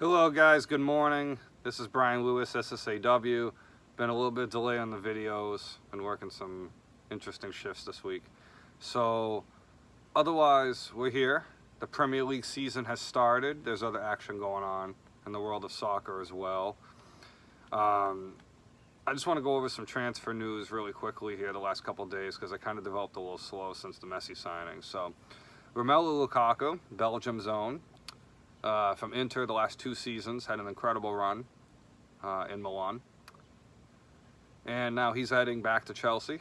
Hello guys, good morning. This is Bryan Luis, SSAW. Been a little bit delay on the videos. Been working some interesting shifts this week. So otherwise, we're here. The Premier League season has started. There's other action going on in the world of soccer as well. I just want to go over some transfer news really quickly here the last couple of days because I kind of developed a little slow since the Messi signing. So Romelu Lukaku, Belgium's own, from Inter the last 2 seasons, had an incredible run in Milan. And now he's heading back to Chelsea,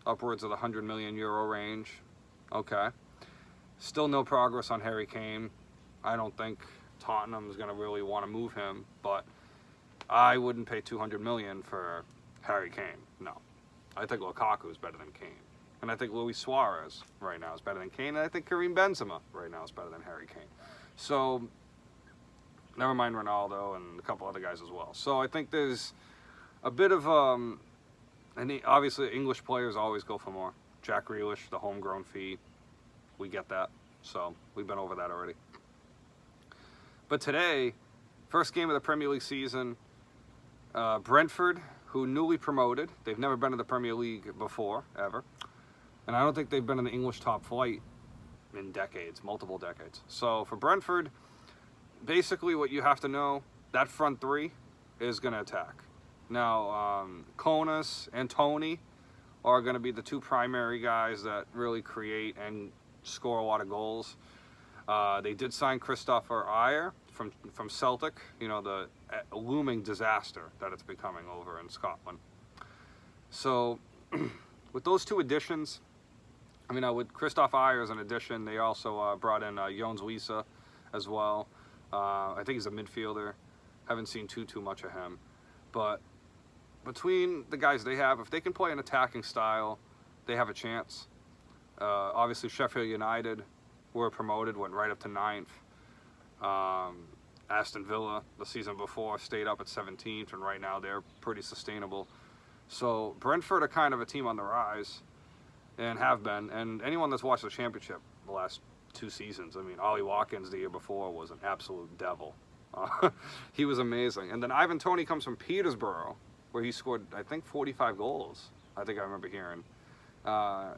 upwards of the €100 million range. Okay. Still no progress on Harry Kane. I don't think Tottenham is going to really want to move him, but I wouldn't pay $200 million for Harry Kane. No. I think Lukaku is better than Kane. And I think Luis Suarez right now is better than Kane. And I think Karim Benzema right now is better than Harry Kane. So, never mind Ronaldo and a couple other guys as well. So I think there's a bit of, and obviously English players always go for more. Jack Grealish, the homegrown fee, we get that. So we've been over that already. But today, first game of the Premier League season, Brentford, who newly promoted, they've never been in the Premier League before, ever. And I don't think they've been in the English top flight in decades, multiple decades. So for Brentford, basically what you have to know, that front three is going to attack. Now, Konas and Tony are going to be the 2 primary guys that really create and score a lot of goals. They did sign Christopher Ayer from Celtic, you know, the looming disaster that it's becoming over in Scotland. So with those 2 additions, I mean, with Christoph Ayer as an addition, they also brought in Jones Lisa as well. I think he's a midfielder. Haven't seen too much of him. But between the guys they have, if they can play an attacking style, they have a chance. Obviously, Sheffield United were promoted, went right up to 9th. Aston Villa, the season before, stayed up at 17th, and right now they're pretty sustainable. So Brentford are kind of a team on the rise. And have been, and anyone that's watched the championship the last 2 seasons, I mean, Ollie Watkins the year before was an absolute devil. He was amazing. And then Ivan Toney comes from Peterborough, where he scored, I think, 45 goals. I think I remember hearing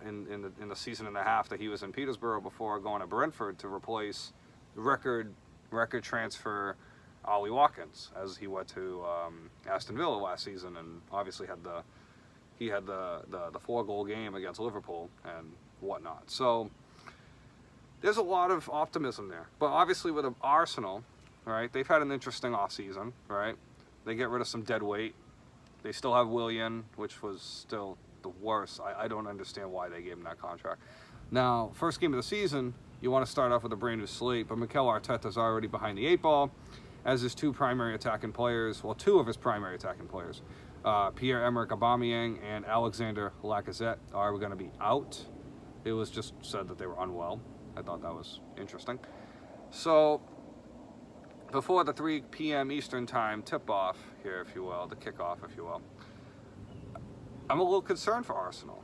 in the season and a half that he was in Peterborough before going to Brentford to replace record transfer Ollie Watkins, as he went to Aston Villa last season, and obviously had the 4-goal game against Liverpool and whatnot. So there's a lot of optimism there. But obviously with Arsenal, right, they've had an interesting offseason, right? They get rid of some dead weight. They still have Willian, which was still the worst. I don't understand why they gave him that contract. Now, first game of the season, you want to start off with a brand new slate, but Mikel Arteta's already behind the 8 ball as his 2 primary attacking players, well, 2 of his primary attacking players. Pierre-Emerick Aubameyang and Alexander Lacazette are going to be out. It was just said that they were unwell. I thought that was interesting. So, before the 3 p.m. Eastern time tip-off here, if you will, the kickoff, if you will, I'm a little concerned for Arsenal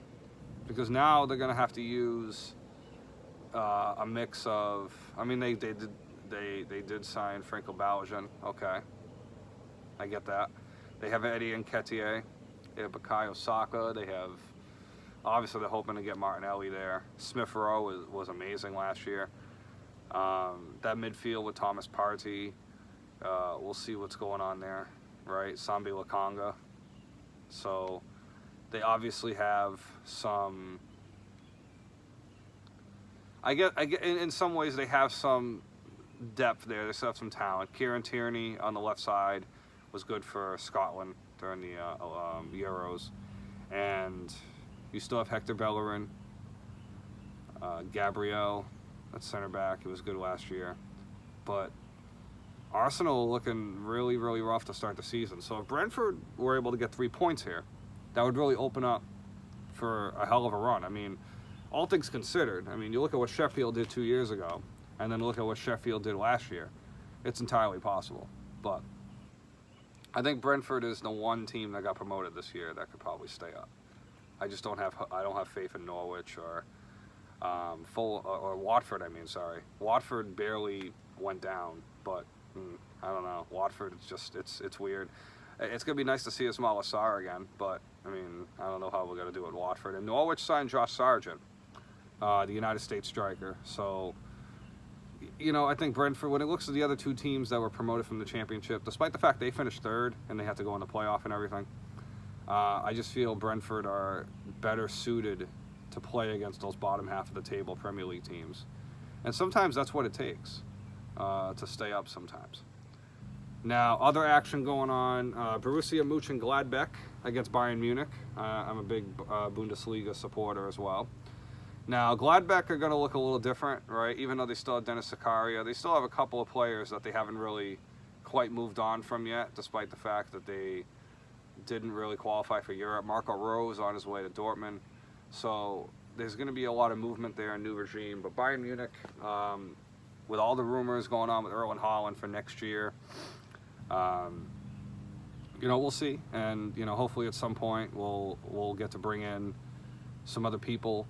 because now they're going to have to use a mix of. I mean, they did sign Franco Balogun. Okay, I get that. They have Eddie Nketiah, they have Bukayo Saka, they have, obviously they're hoping to get Martinelli there. Smith Rowe was amazing last year. That midfield with Thomas Partey, we'll see what's going on there, right? Sambi Lokonga. So they obviously have some, I get in some ways they have some depth there. They still have some talent. Kieran Tierney on the left side was good for Scotland during the Euros. And you still have Hector Bellerin, Gabriel, that's center back. He was good last year. But Arsenal looking really, really rough to start the season. So if Brentford were able to get 3 points here, that would really open up for a hell of a run. I mean, all things considered, I mean, you look at what Sheffield did 2 years ago, and then look at what Sheffield did last year. It's entirely possible. But I think Brentford is the one team that got promoted this year that could probably stay up. I just don't have faith in Norwich or Watford. Watford barely went down, but I don't know. Watford, it's weird. It's going to be nice to see a smaller SAR again, but, I mean, I don't know how we're going to do it at Watford. And Norwich signed Josh Sargent, the United States striker. So, you know, I think Brentford, when it looks at the other two teams that were promoted from the championship, despite the fact they finished third and they had to go in the playoff and everything, I just feel Brentford are better suited to play against those bottom half of the table Premier League teams. And sometimes that's what it takes to stay up sometimes. Now, other action going on, Borussia Mönchengladbach against Bayern Munich. I'm a big Bundesliga supporter as well. Now, Gladbach are going to look a little different, right? Even though they still have Dennis Zakaria, they still have a couple of players that they haven't really quite moved on from yet, despite the fact that they didn't really qualify for Europe. Marco Rose on his way to Dortmund. So there's going to be a lot of movement there, a new regime. But Bayern Munich, with all the rumors going on with Erling Haaland for next year, you know, we'll see, and you know, hopefully at some point we'll get to bring in some other people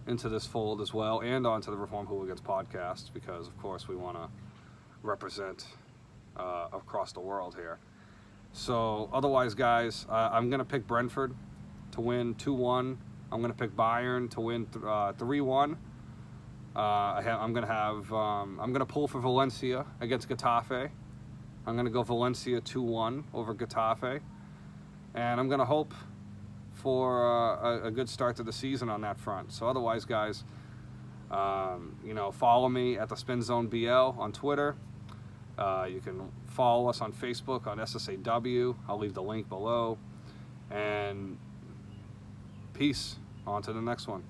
into this fold as well, and onto the Reform Hooligans podcast, because of course we want to represent across the world here. So otherwise, guys, I'm gonna pick Brentford to win 2-1. I'm gonna pick Bayern to win 3-1. I'm gonna pull for Valencia against Getafe. I'm going to go Valencia 2-1 over Getafe. And I'm going to hope for a good start to the season on that front. So otherwise, guys, you know, follow me at the Spin Zone BL on Twitter. You can follow us on Facebook on SSAW. I'll leave the link below. And peace. On to the next one.